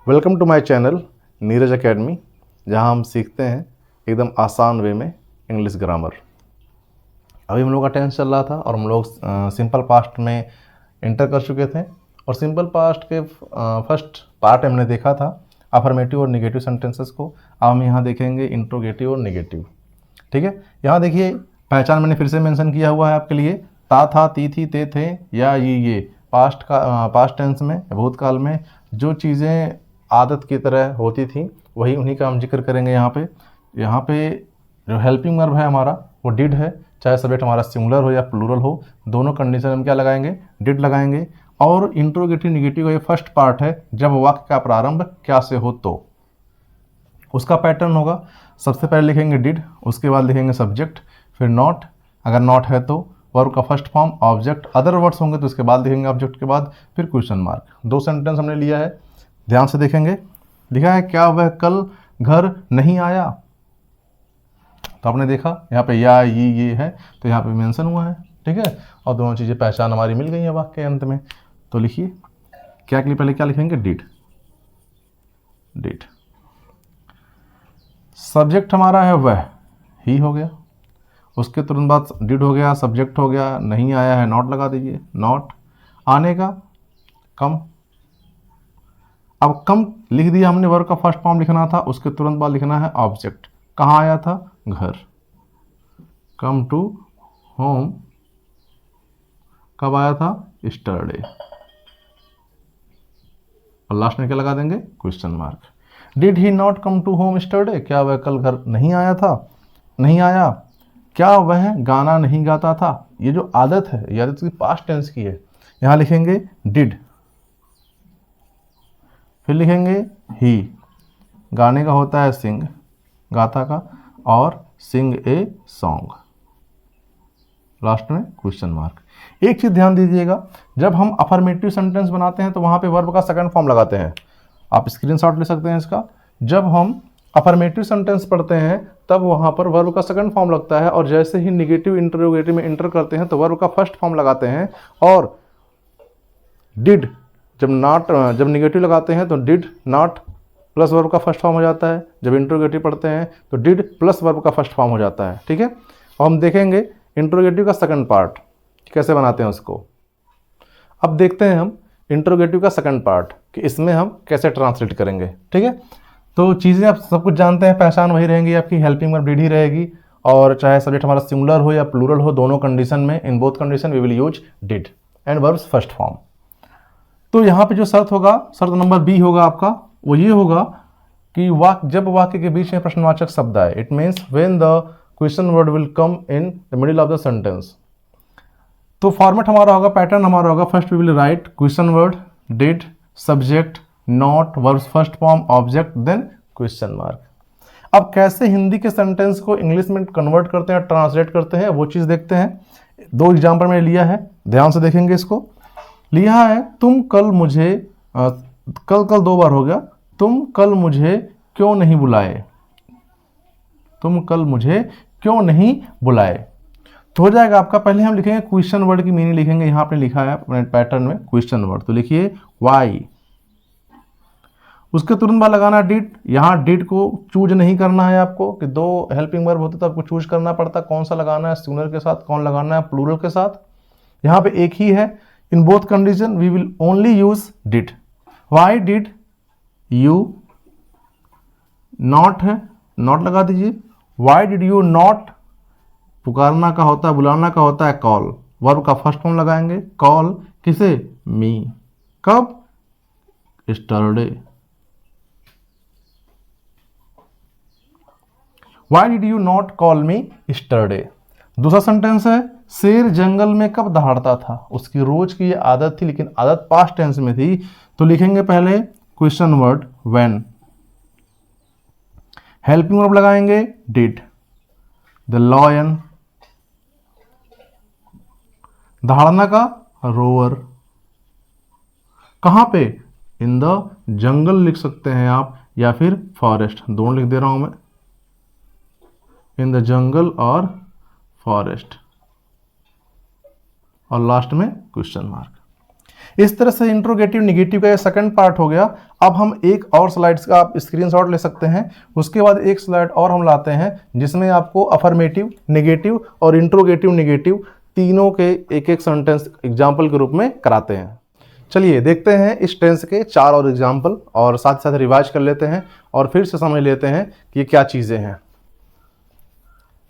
Welcome to my channel Neeraj academy, जहां हम सीखते हैं एकदम आसान वे में इंग्लिश ग्रामर। अभी हम लोग का टेंस चल रहा था और हम लोग सिंपल पास्ट में इंटर कर चुके थे और सिंपल पास्ट के फर्स्ट पार्ट हमने देखा था अफर्मेटिव और नेगेटिव सेंटेंसेस को। अब हम यहाँ देखेंगे इंट्रोगेटिव और नेगेटिव। ठीक है, यहाँ देखिए पहचान मैंने फिर से मेंशन किया हुआ है आपके लिए। ता था, ती थी, ते थे या ये पास्ट टेंस में, भूतकाल में जो चीज़ें आदत की तरह होती थी वही उन्हीं का हम जिक्र करेंगे। यहाँ पे जो हेल्पिंग वर्ब है हमारा वो डिड है, चाहे सब्जेक्ट हमारा सिंगुलर हो या प्लूरल हो, दोनों कंडीशन हम क्या लगाएंगे, डिड लगाएंगे। और इंट्रोगेटिव निगेटिव ये फर्स्ट पार्ट है, जब वाक्य का प्रारंभ क्या से हो तो उसका पैटर्न होगा। सबसे पहले लिखेंगे डिड, उसके बाद लिखेंगे सब्जेक्ट, फिर नॉट, अगर नॉट है तो वर्ब का first form, object, other words होंगे तो उसके बाद लिखेंगे ऑब्जेक्ट के बाद फिर क्वेश्चन मार्क। दो सेंटेंस हमने लिया है, ध्यान से देखेंगे। लिखा है क्या वह कल घर नहीं आया, तो आपने देखा यहाँ पे या ये है तो यहाँ पे मेंशन हुआ है। ठीक है, और दोनों चीज़ें पहचान हमारी मिल गई है वाक्य के अंत में। तो लिखिए क्या के लिए पहले क्या लिखेंगे, डिड। डिड सब्जेक्ट हमारा है वह, ही हो गया, उसके तुरंत बाद डिड हो गया, सब्जेक्ट हो गया, नहीं आया है नॉट लगा दीजिए, नॉट। आने का कम, अब कम लिख दिया हमने, वर्ब का फर्स्ट फॉर्म लिखना था, उसके तुरंत बाद लिखना है ऑब्जेक्ट। कहाँ आया था, घर। कम टू होम कब आया था, यस्टरडे। और लास्ट में क्या लगा देंगे, question mark. Did he not come to home yesterday, क्या वह कल घर नहीं आया था, नहीं आया। क्या वह गाना नहीं गाता था, ये जो आदत है ये आदत की पास्ट टेंस की है। यहाँ लिखेंगे डिड, फिर लिखेंगे ही, गाने का होता है सिंग, गाता का, और सिंग ए सॉन्ग, लास्ट में क्वेश्चन मार्क। एक चीज़ ध्यान दीजिएगा, जब हम अफर्मेटिव सेंटेंस बनाते हैं तो वहाँ पे वर्ब का सेकंड फॉर्म लगाते हैं। आप स्क्रीनशॉट ले सकते हैं इसका। जब हम अफर्मेटिव सेंटेंस पढ़ते हैं तब वहाँ पर वर्ब का सेकंड फॉर्म लगता है, और जैसे ही निगेटिव इंटरोगेटिव में इंटर करते हैं तो वर्ब का फर्स्ट फॉर्म लगाते हैं। और डिड जब निगेटिव लगाते हैं तो डिड नॉट प्लस वर्ब का फर्स्ट फॉर्म हो जाता है। जब इंट्रोगेटिव पढ़ते हैं तो डिड प्लस वर्ब का फर्स्ट फॉर्म हो जाता है। ठीक है, और हम देखेंगे इंट्रोगेटिव का सेकंड पार्ट कैसे बनाते हैं उसको। अब देखते हैं हम इंट्रोगेटिव का सेकंड पार्ट कि इसमें हम कैसे ट्रांसलेट करेंगे। ठीक है, तो चीज़ें आप सब कुछ जानते हैं, पहचान वही रहेंगी आपकी, हेल्पिंग वर्ब डिड ही रहेगी, और चाहे सब्जेक्ट हमारा सिंगुलर हो या प्लूरल हो, दोनों कंडीशन में, in both condition we will use did and verbs first form. तो यहाँ पे जो शर्त होगा, शर्त नंबर बी होगा आपका, वो ये होगा कि जब वाक्य के बीच में प्रश्नवाचक शब्द आए, it means when the question word will come in the middle of the sentence. तो फॉर्मेट हमारा होगा, पैटर्न हमारा होगा, first we will write question word, did, subject, not, verbs first form, object, then question mark. अब कैसे हिंदी के sentence को English में कन्वर्ट करते हैं, ट्रांसलेट करते हैं, वो चीज़ देखते हैं। दो एग्जाम्पल मैंने लिया है, ध्यान से देखेंगे इसको। लिया है तुम कल मुझे, कल दो बार हो गया, तुम कल मुझे क्यों नहीं बुलाए, तुम कल मुझे क्यों नहीं बुलाए। तो हो जाएगा आपका, पहले हम लिखेंगे क्वेश्चन वर्ड की मीनिंग लिखेंगे। यहाँ आपने लिखा है अपने पैटर्न में क्वेश्चन वर्ड, तो लिखिए वाई, उसके तुरंत बाद लगाना डिड। यहाँ डिड को चूज नहीं करना है आपको, कि दो हेल्पिंग वर्ब होते तो आपको चूज करना पड़ता कौन सा लगाना है, सिंगुलर के साथ कौन लगाना है, प्लूरल के साथ। यहाँ पे एक ही है, in both condition we will only use did. Why did you, नॉट है, नॉट लगा दीजिए। वाई डिड यू नॉट, पुकारना का होता है, बुलाना का होता है कॉल, वर्ब का फर्स्ट फॉर्म लगाएंगे, कॉल किसे, मी, कब, yesterday. Why did you not call me yesterday. दूसरा सेंटेंस है शेर जंगल में कब दहाड़ता था, उसकी रोज की ये आदत थी, लेकिन आदत पास्ट टेंस में थी, तो लिखेंगे पहले question word when, helping verb लगाएंगे डिड, द लॉयन, दहाड़ना का रोवर, कहां पे, इन द जंगल लिख सकते हैं आप, या फिर फॉरेस्ट, दोनों लिख दे रहा हूं मैं, इन द जंगल और फॉरेस्ट, और लास्ट में क्वेश्चन मार्क। इस तरह से इंट्रोगेटिव निगेटिव का ये सेकंड पार्ट हो गया। अब हम एक और स्लाइड्स का आप स्क्रीनशॉट ले सकते हैं। उसके बाद एक स्लाइड और हम लाते हैं जिसमें आपको अफर्मेटिव, नेगेटिव और इंट्रोगेटिव नेगेटिव तीनों के एक एक सेंटेंस एग्जाम्पल के रूप में कराते हैं। चलिए देखते हैं इस टेंस के 4 और एग्जाम्पल और साथ ही साथ रिवाइज कर लेते हैं और फिर से समझ लेते हैं कि ये क्या चीज़ें हैं।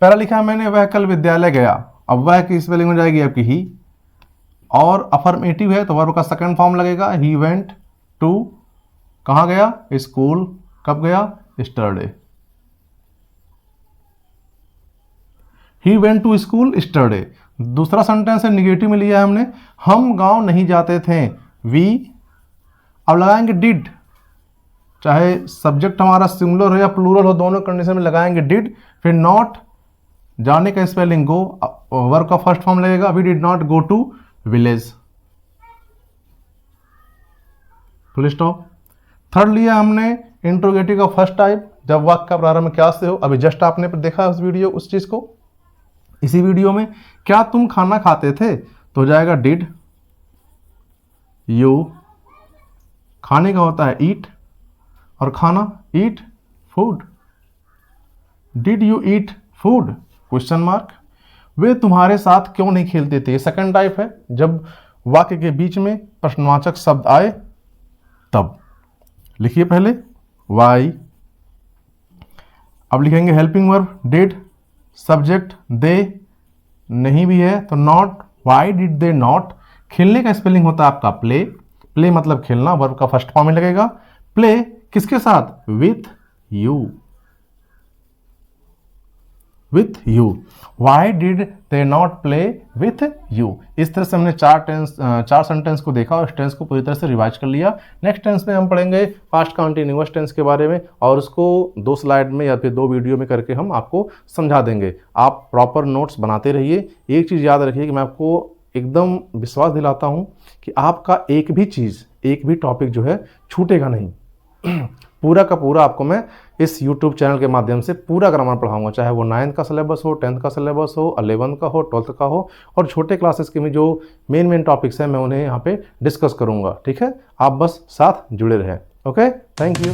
पहला लिखा है मैंने, वह कल विद्यालय गया। अब वह की स्पेलिंग हो जाएगी आपकी ही, और अफर्मेटिव है तो वर्ब का सेकंड फॉर्म लगेगा ही वेंट टू, कहाँ गया, स्कूल, कब गया, yesterday. He went to school yesterday. दूसरा सेंटेंस है निगेटिव में लिया है हमने, हम गांव नहीं जाते थे, वी। अब लगाएंगे डिड, चाहे सब्जेक्ट हमारा सिंगुलर हो या प्लूरल हो, दोनों कंडीशन में लगाएंगे डिड। फिर नॉट, जाने का स्पेलिंग गो, वर्ब का फर्स्ट फॉर्म लगेगा, we did not go to village, full stop. Third लिया हमने इंट्रोगेटिव का फर्स्ट टाइप, जब वाक्य का प्रारंभ क्या से हो। अभी जस्ट आपने देखा उस वीडियो, उस चीज को इसी वीडियो में। क्या तुम खाना खाते थे, तो हो जाएगा डिड यू। खाने का होता है ईट, और खाना eat food, did you eat food, question mark. वे तुम्हारे साथ क्यों नहीं खेलते थे, ये सेकंड टाइप है, जब वाक्य के बीच में प्रश्नवाचक शब्द आए तब। लिखिए पहले वाई। अब लिखेंगे helping verb did, subject they, नहीं भी है तो not, why did they not. खेलने का स्पेलिंग होता है आपका प्ले, प्ले मतलब खेलना, वर्ब का फर्स्ट फॉर्म में लगेगा। प्ले किसके साथ, with you, with you. Why did they not play with you. इस तरह से हमने चार सेंटेंस को देखा और इस टेंस को पूरी तरह से रिवाइज कर लिया। नेक्स्ट टेंस में हम पढ़ेंगे पास्ट कंटिन्यूअस टेंस के बारे में, और उसको 2 स्लाइड में या फिर 2 वीडियो में करके हम आपको समझा देंगे। आप प्रॉपर नोट्स बनाते रहिए। एक चीज़ याद रखिए कि मैं आपको एकदम विश्वास दिलाता हूँ कि आपका एक भी चीज़, एक भी टॉपिक जो है छूटेगा नहीं। पूरा का पूरा आपको मैं इस YouTube चैनल के माध्यम से पूरा ग्रामर पढ़ाऊंगा, चाहे वो 9th का सिलेबस हो, 10th का सिलेबस हो, 11th का हो, 12th का हो, और छोटे क्लासेस के में जो मेन टॉपिक्स हैं मैं उन्हें यहाँ पे डिस्कस करूंगा। ठीक है, आप बस साथ जुड़े रहें। Okay, thank you.